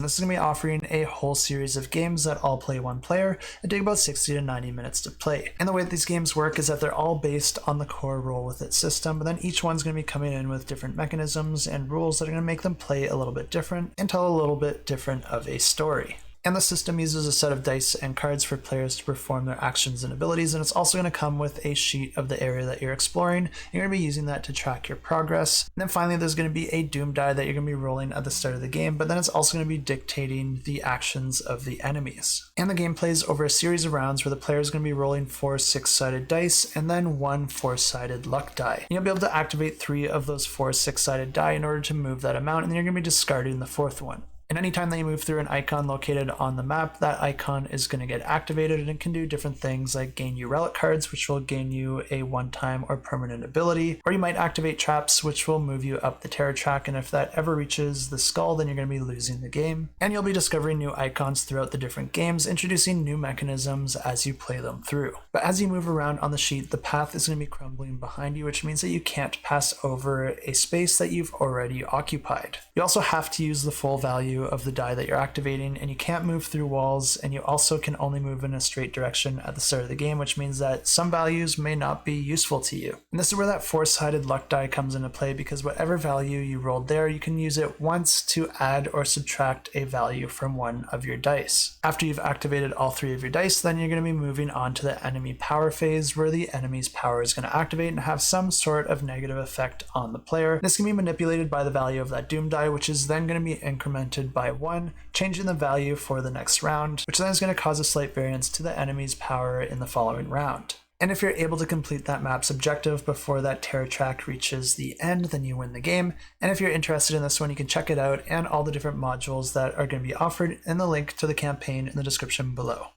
This is going to be offering a whole series of games that all play one player and take about 60 to 90 minutes to play. And the way that these games work is that they're all based on the core roll with it system, but then each one's going to be coming in with different mechanisms and rules that are going to make them play a little bit different and tell a little bit different of a story. And the system uses a set of dice and cards for players to perform their actions and abilities, and it's also going to come with a sheet of the area that you're exploring. You're going to be using that to track your progress. And then finally, there's going to be a doom die that you're going to be rolling at the start of the game, but then it's also going to be dictating the actions of the enemies. And the game plays over a series of rounds where the player is going to be rolling 4 6-sided dice and then 1 4-sided luck die. And you'll be able to activate 3 of those 4 6-sided die in order to move that amount, and then you're going to be discarding the 4th one. And anytime that you move through an icon located on the map, that icon is going to get activated, and it can do different things like gain you relic cards, which will gain you a one-time or permanent ability, or you might activate traps, which will move you up the terror track, and if that ever reaches the skull, then you're going to be losing the game. And you'll be discovering new icons throughout the different games, introducing new mechanisms as you play them through. But as you move around on the sheet, the path is going to be crumbling behind you, which means that you can't pass over a space that you've already occupied. You also have to use the full value of the die that you're activating, and you can't move through walls, and you also can only move in a straight direction at the start of the game, which means that some values may not be useful to you. And this is where that 4-sided luck die comes into play, because whatever value you rolled there, you can use it once to add or subtract a value from one of your dice. After you've activated all 3 of your dice, then you're going to be moving on to the enemy power phase, where the enemy's power is going to activate and have some sort of negative effect on the player. This can be manipulated by the value of that doom die, which is then going to be incremented by 1, changing the value for the next round, which then is going to cause a slight variance to the enemy's power in the following round. And if you're able to complete that map's objective before that terror track reaches the end, then you win the game. And if you're interested in this one, you can check it out and all the different modules that are going to be offered in the link to the campaign in the description below.